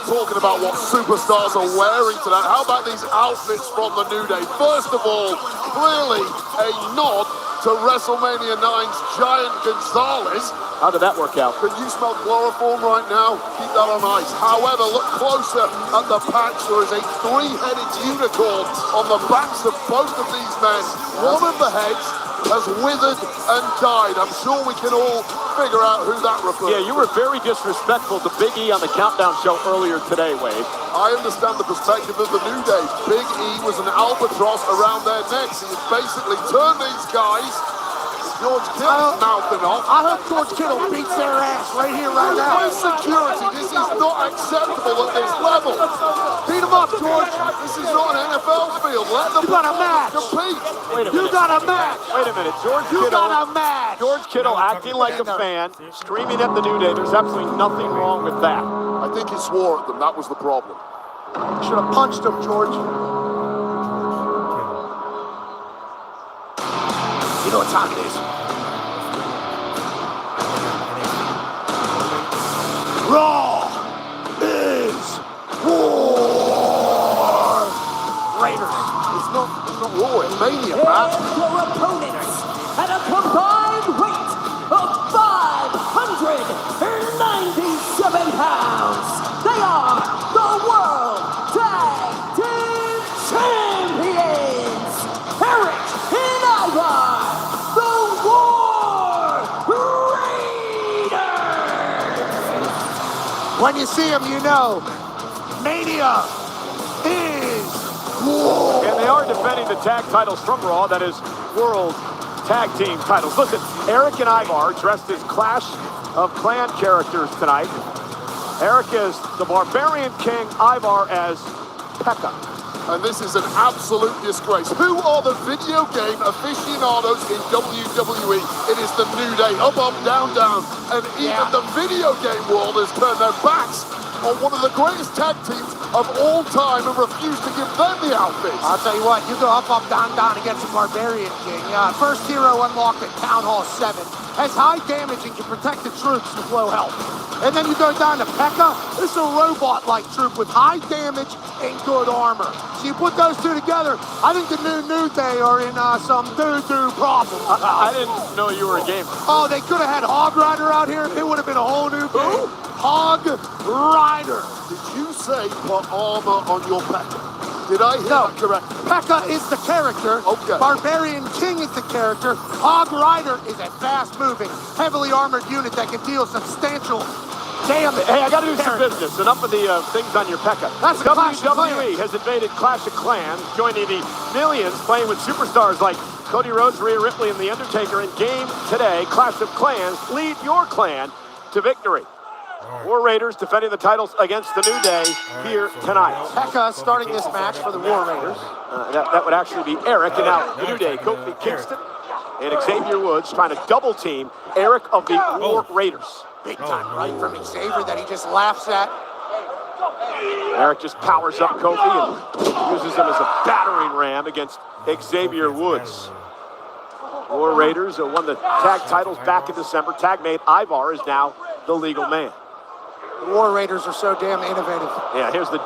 [SPEAKER 3] Talking about what superstars are wearing tonight, how about these outfits from the New Day? First of all, clearly a nod to WrestleMania 9's Giant Gonzalez.
[SPEAKER 4] How did that work out?
[SPEAKER 3] Can you smell chloroform right now? Keep that on ice. However, look closer at the patch. There is a three-headed unicorn on the backs of both of these men. One of the heads has withered and died. I'm sure we can all figure out who that refers to.
[SPEAKER 4] Yeah, you were very disrespectful to Big E on the Countdown show earlier today, Wade.
[SPEAKER 3] I understand the perspective of the New Day. Big E was an albatross around their necks. He had basically turned these guys. George Kittle's mouthing off.
[SPEAKER 5] I hope George Kittle beats their ass right here, right now.
[SPEAKER 3] Where's security? This is not acceptable at this level.
[SPEAKER 5] Beat him up, George.
[SPEAKER 3] This is not an NFL field. Let them
[SPEAKER 5] You got a match.
[SPEAKER 3] compete.
[SPEAKER 4] Wait a minute.
[SPEAKER 5] You got a match.
[SPEAKER 4] Wait a minute. George
[SPEAKER 5] You
[SPEAKER 4] Kittle.
[SPEAKER 5] got a match.
[SPEAKER 4] George Kittle acting like a fan, screaming at the New Day. There's absolutely nothing wrong with that.
[SPEAKER 3] I think he swore at them. That was the problem.
[SPEAKER 5] Should have punched him, George.
[SPEAKER 4] You know what time it is.
[SPEAKER 5] Raw is war.
[SPEAKER 3] Raiders. It's not war. It's Mania, Matt.
[SPEAKER 15] And your opponents at a combined weight of 597 pounds. They are the World Tag Team Champions, Eric and Ivar, the War Raiders.
[SPEAKER 5] When you see him, you know, Mania is war.
[SPEAKER 4] And they are defending the tag titles from Raw, that is World Tag Team titles. Listen, Eric and Ivar dressed as Clash of Clan characters tonight. Eric as the Barbarian King, Ivar as Pekka.
[SPEAKER 3] And this is an absolute disgrace. Who are the video game aficionados in WWE? It is the New Day. Up, up, down, down. And even the video game world has turned their backs on one of the greatest tag teams of all time and refused to give them the outfits.
[SPEAKER 5] I'll tell you what, you go up, up, down, down against the Barbarian King. First hero unlocked at Town Hall 7. Has high damage and can protect the troops with low health. And then you go down to Pekka. This is a robot-like troop with high damage and good armor. So you put those two together, I think the New Day are in some doo-doo problem.
[SPEAKER 4] I didn't know you were a gamer.
[SPEAKER 5] Oh, they could have had Hog Rider out here. It would have been a whole new game. Hog Rider.
[SPEAKER 3] Did you say put armor on your Pekka? Did I hear that correct?
[SPEAKER 5] Pekka is the character.
[SPEAKER 3] Okay.
[SPEAKER 5] Barbarian King is the character. Hog Rider is a fast-moving, heavily armored unit that can deal substantial damage.
[SPEAKER 4] Hey, I got to do some business. Enough of the things on your Pekka.
[SPEAKER 5] That's a Clash of
[SPEAKER 4] WWE has invaded Clash of Clans, joining the millions playing with superstars like Cody Rhodes, Rhea Ripley, and The Undertaker in game today. Clash of Clans, lead your clan to victory. War Raiders defending the titles against the New Day here tonight.
[SPEAKER 5] Pekka starting this match for the War Raiders.
[SPEAKER 4] That would actually be Eric, and now the New Day, Kofi Kingston and Xavier Woods trying to double team Eric of the War Raiders.
[SPEAKER 5] Big time right from Xavier that he just laughs at.
[SPEAKER 4] Eric just powers up Kofi and uses him as a battering ram against Xavier Woods. War Raiders won the tag titles back in December. Tag mate Ivar is now the legal man.
[SPEAKER 5] The War Raiders are so damn innovative.
[SPEAKER 4] Yeah, here's the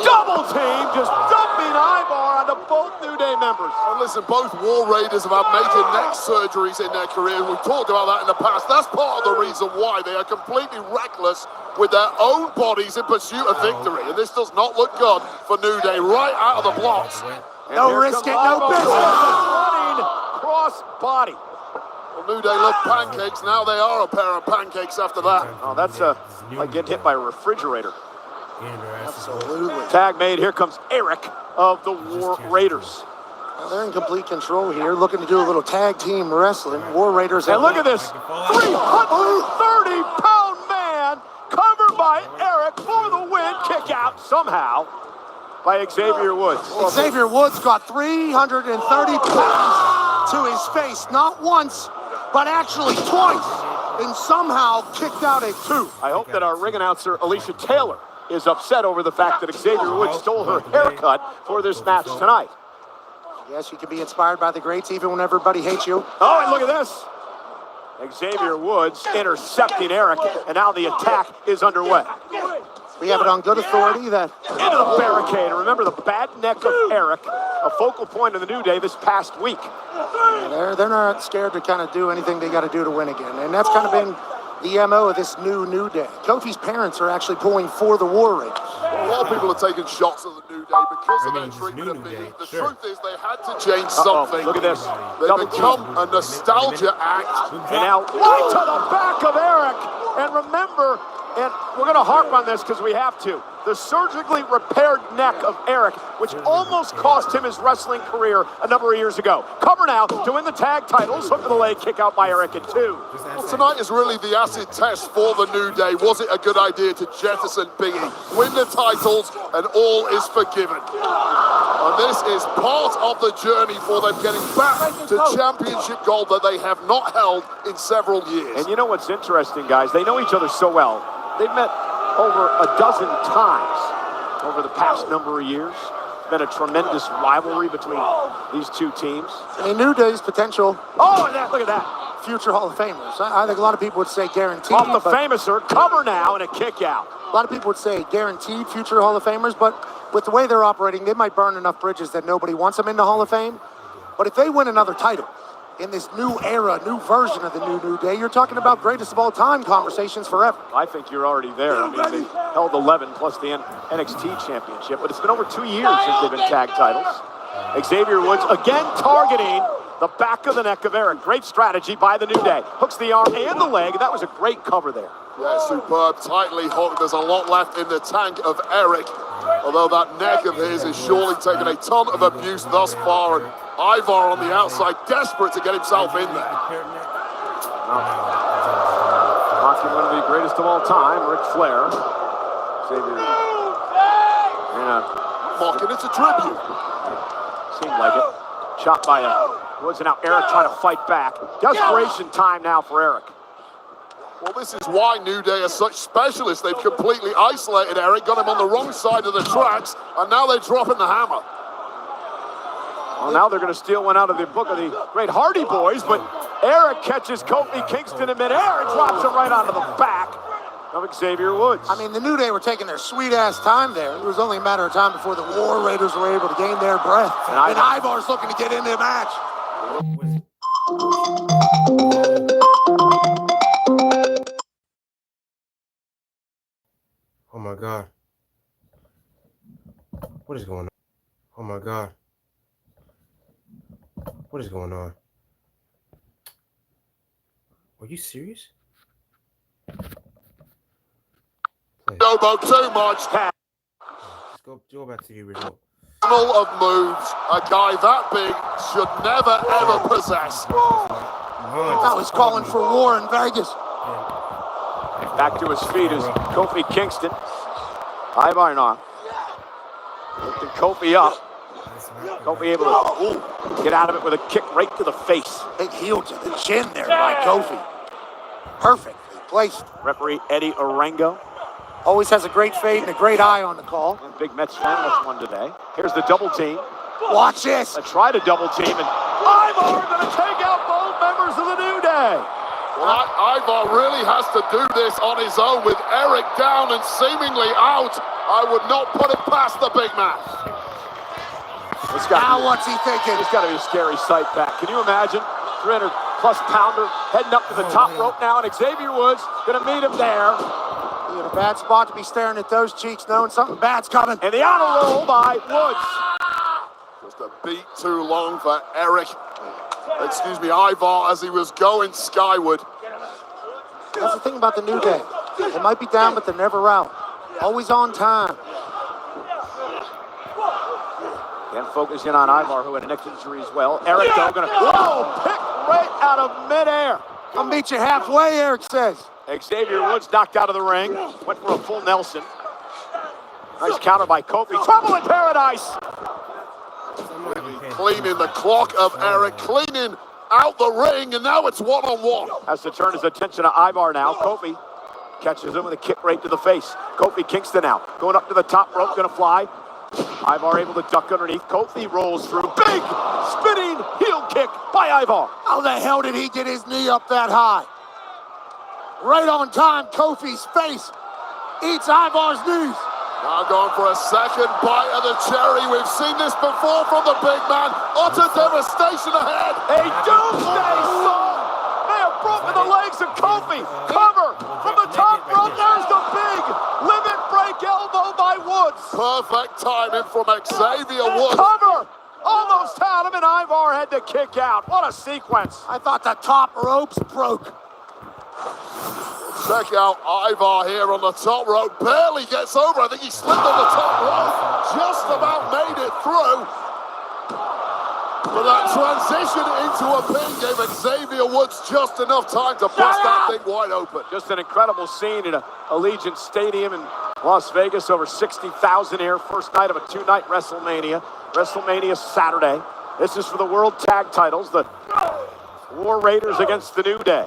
[SPEAKER 2] Double team, just dumping Ivar onto both New Day members.
[SPEAKER 3] And listen, both War Raiders have had major neck surgeries in their career. We've talked about that in the past. That's part of the reason why they are completely reckless with their own bodies in pursuit of victory. And this does not look good for New Day right out of the blocks.
[SPEAKER 5] No risk it, no business.
[SPEAKER 2] Running cross body.
[SPEAKER 3] Well, New Day love pancakes. Now they are a pair of pancakes after that.
[SPEAKER 2] Oh, that's like getting hit by a refrigerator.
[SPEAKER 5] Absolutely.
[SPEAKER 2] Tag made. Here comes Eric of the War Raiders.
[SPEAKER 5] Well, they're in complete control here, looking to do a little tag team wrestling. War Raiders.
[SPEAKER 2] And look at this 330-pound man covered by Eric for the win. Kick out somehow by Xavier Woods.
[SPEAKER 5] Xavier Woods got 330 pounds to his face, not once, but actually twice, and somehow kicked out a 2.
[SPEAKER 2] I hope that our ring announcer, Alicia Taylor, is upset over the fact that Xavier Woods stole her haircut for this match tonight.
[SPEAKER 5] Yes, you can be inspired by the greats even when everybody hates you.
[SPEAKER 2] Oh, and look at this. Xavier Woods intercepting Eric, and now the attack is underway.
[SPEAKER 5] We have it on good authority that...
[SPEAKER 2] Into the barricade. Remember the bad neck of Eric, a focal point of the New Day this past week.
[SPEAKER 5] They're not scared to kind of do anything they got to do to win again, and that's kind of been the MO of this New Day. Kofi's parents are actually pulling for the War Raiders.
[SPEAKER 3] Well, a lot of people are taking shots at the New Day because of their treatment of me. The truth is they had to change something.
[SPEAKER 2] Look at this.
[SPEAKER 3] They become a nostalgia act.
[SPEAKER 2] And now right to the back of Eric. And remember, and we're going to harp on this because we have to, the surgically repaired neck of Eric, which almost cost him his wrestling career a number of years ago. Cover now to win the tag titles. Hook of the leg, kick out by Eric in 2.
[SPEAKER 3] Well, tonight is really the acid test for the New Day. Was it a good idea to jettison Biggie, win the titles, and all is forgiven? And this is part of the journey for them getting back to championship gold that they have not held in several years.
[SPEAKER 2] And you know what's interesting, guys? They know each other so well. They've met over a dozen times over the past number of years. It's been a tremendous rivalry between these two teams.
[SPEAKER 5] A New Day's potential.
[SPEAKER 2] Oh, and look at that.
[SPEAKER 5] Future Hall of Famers. I think a lot of people would say guaranteed.
[SPEAKER 2] Off the famouser, cover now and a kick out.
[SPEAKER 5] A lot of people would say guaranteed future Hall of Famers, but with the way they're operating, they might burn enough bridges that nobody wants them in the Hall of Fame. But if they win another title in this new era, new version of the New Day, you're talking about greatest of all time conversations forever.
[SPEAKER 2] I think you're already there. I mean, they held 11 plus the NXT championship, but it's been over 2 years since they've been tag titles. Xavier Woods again targeting the back of the neck of Eric. Great strategy by the New Day. Hooks the arm and the leg, and that was a great cover there.
[SPEAKER 3] Yeah, superb, tightly hooked. There's a lot left in the tank of Eric, although that neck of his is surely taken a ton of abuse thus far. And Ivar on the outside, desperate to get himself in there.
[SPEAKER 2] Mocking one of the greatest of all time, Ric Flair. Xavier. Yeah.
[SPEAKER 3] Mocking, it's a tribute.
[SPEAKER 2] Seemed like it. Shot by Woods, and now Eric trying to fight back. Desperation time now for Eric.
[SPEAKER 3] Well, this is why New Day are such specialists. They've completely isolated Eric, got him on the wrong side of the tracks, and now they're dropping the hammer.
[SPEAKER 2] Well, now they're going to steal one out of the book of the great Hardy Boys, but Eric catches Kofi Kingston in midair and drops him right onto the back of Xavier Woods.
[SPEAKER 5] I mean, the New Day were taking their sweet-ass time there. It was only a matter of time before the War Raiders were able to gain their breath. And Ivar's looking to get into the match.
[SPEAKER 1] Oh my God. What is going on? Oh my God. What is going on? Are you serious?
[SPEAKER 3] Elbow too much.
[SPEAKER 1] Let's go back to the original.
[SPEAKER 3] Of moves, a guy that big should never ever possess.
[SPEAKER 5] That was calling for war in Vegas.
[SPEAKER 2] Back to his feet is Kofi Kingston. Ivar now. Lifting Kofi up. Kofi able to get out of it with a kick right to the face.
[SPEAKER 5] Big heel to the chin there by Kofi. Perfectly placed.
[SPEAKER 2] Referee Eddie Orengo.
[SPEAKER 5] Always has a great fade and a great eye on the call.
[SPEAKER 2] Big Mets fan, that's one today. Here's the double team.
[SPEAKER 5] Watch this.
[SPEAKER 2] I tried a double team, and Ivar going to take out both members of the New Day.
[SPEAKER 3] Well, Ivar really has to do this on his own with Eric down and seemingly out. I would not put it past the big man.
[SPEAKER 2] Now what's he thinking?
[SPEAKER 4] It's got to be a scary sight back. Can you imagine? 300-plus pounder heading up to the top rope now, and Xavier Woods going to meet him there.
[SPEAKER 5] You're in a bad spot to be staring at those cheeks, knowing something bad's coming.
[SPEAKER 4] And the honor roll by Woods.
[SPEAKER 3] Just a beat too long for Eric. Excuse me, Ivar, as he was going skyward.
[SPEAKER 5] That's the thing about the New Day. They might be down, but they're never out. Always on time.
[SPEAKER 4] Again, focusing on Ivar, who had a neck injury as well. Eric, though, going to... Whoa! Pick right out of midair.
[SPEAKER 5] I'll meet you halfway, Eric says.
[SPEAKER 4] Xavier Woods knocked out of the ring. Went for a full Nelson. Nice counter by Kofi. Trouble in paradise.
[SPEAKER 3] Cleaning the clock of Eric, cleaning out the ring, and now it's one-on-one.
[SPEAKER 4] Has to turn his attention to Ivar now. Kofi catches him with a kick right to the face. Kofi Kingston now going up to the top rope, going to fly. Ivar able to duck underneath. Kofi rolls through. Big spinning heel kick by Ivar.
[SPEAKER 5] How the hell did he get his knee up that high? Right on time, Kofi's face eats Ivar's knees.
[SPEAKER 3] Now going for a second bite of the cherry. We've seen this before from the big man. Utter devastation ahead.
[SPEAKER 4] A doomsday song. They have broken the legs of Kofi. Cover from the top rope. There's the big limit break elbow by Woods.
[SPEAKER 3] Perfect timing from Xavier Woods.
[SPEAKER 4] Cover. Almost had him, and Ivar had to kick out. What a sequence.
[SPEAKER 5] I thought the top ropes broke.
[SPEAKER 3] Check out Ivar here on the top rope. Barely gets over. I think he slipped on the top rope. Just about made it through. But that transition into a pin gave Xavier Woods just enough time to bust that thing wide open.
[SPEAKER 4] Just an incredible scene at Allegiant Stadium in Las Vegas. Over 60,000 here. First night of a two-night WrestleMania. WrestleMania Saturday. This is for the World Tag Titles. The War Raiders against the New Day.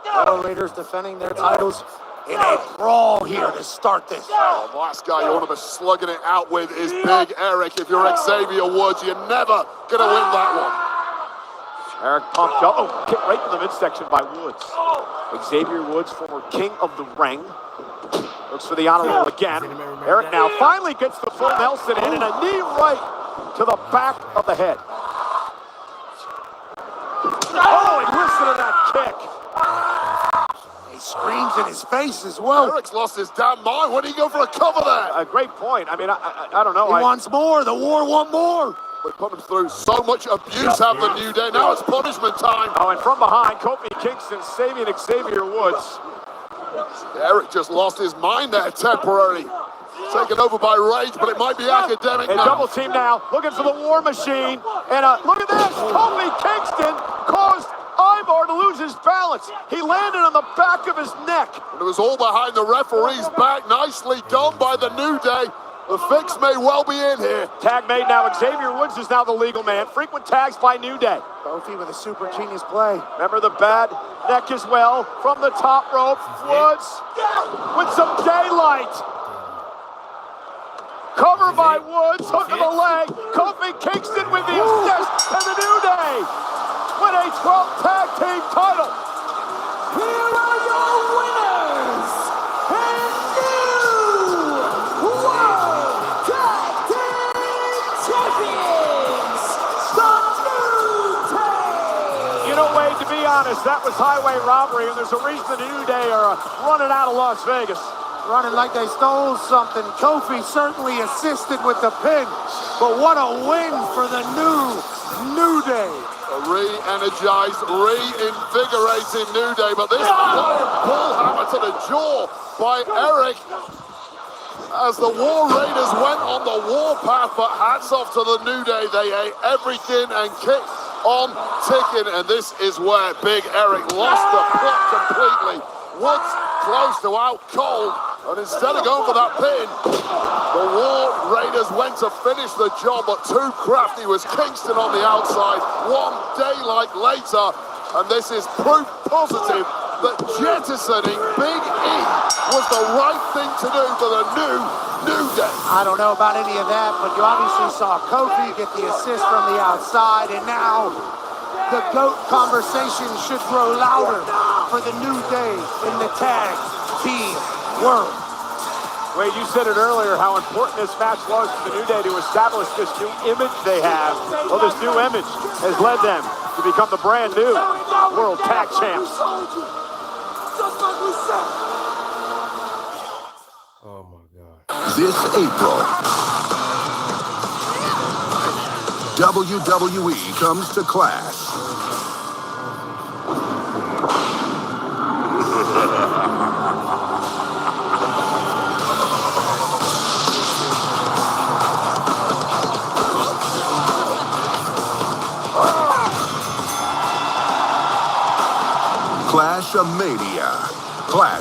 [SPEAKER 5] War Raiders defending their titles in a brawl here to start this.
[SPEAKER 3] Oh, the last guy you want to be slugging it out with is Big Eric. If you're Xavier Woods, you're never going to win that one.
[SPEAKER 4] Eric pumped up. Oh, kick right in the midsection by Woods. Xavier Woods, former king of the ring. Looks for the honor roll again. Eric now finally gets the full Nelson in, and a knee right to the back of the head. Oh, and listen to that kick.
[SPEAKER 5] He screams in his face as well.
[SPEAKER 3] Eric's lost his damn mind. When did he go for a cover there?
[SPEAKER 4] A great point. I mean, I don't know.
[SPEAKER 5] He wants more. The War want more.
[SPEAKER 3] We put him through so much abuse have the New Day. Now it's punishment time.
[SPEAKER 4] Oh, and from behind, Kofi Kingston saving Xavier Woods.
[SPEAKER 3] Eric just lost his mind there temporarily. Taken over by rage, but it might be academic
[SPEAKER 4] and
[SPEAKER 3] now.
[SPEAKER 4] Double team now, looking for the War Machine. And look at this, Kofi Kingston caused Ivar to lose his balance. He landed on the back of his neck.
[SPEAKER 3] And it was all behind the referee's back. Nicely done by the New Day. The fix may well be in here.
[SPEAKER 4] Tag made now. Xavier Woods is now the legal man. Frequent tags by New Day.
[SPEAKER 5] Kofi with a super genius play.
[SPEAKER 4] Remember the bad neck as well. From the top rope, Woods with some daylight. Cover by Woods, hook of the leg. Kofi Kingston with the assist, and the New Day win a 12th tag team title.
[SPEAKER 15] Here are your winners and new World Tag Team Champions, the New Day.
[SPEAKER 4] You know, Wade, to be honest, that was highway robbery, and there's a reason the New Day are running out of Las Vegas.
[SPEAKER 5] Running like they stole something. Kofi certainly assisted with the pin, but what a win for the New Day.
[SPEAKER 3] A re-energized, reinvigorating New Day, but this bull hammer to the jaw by Eric as the War Raiders went on the warpath, but hats off to the New Day. They ate everything and kicked on ticking, and this is where Big Eric lost the plot completely. Woods close to out cold, and instead of going for that pin, the War Raiders went to finish the job, but too crafty was Kingston on the outside. One daylight later, and this is proof positive that jettisoning Big E was the right thing to do for the New Day.
[SPEAKER 5] I don't know about any of that, but you obviously saw Kofi get the assist from the outside, and now the GOAT conversation should grow louder for the New Day in the tag team world.
[SPEAKER 2] Wade, you said it earlier how important this match was for the New Day to establish this new image they have. Well, this new image has led them to become the brand new World Tag Champs.
[SPEAKER 1] Oh my God.
[SPEAKER 3] This April, WWE comes to Clash. Clash of Mania. Clash.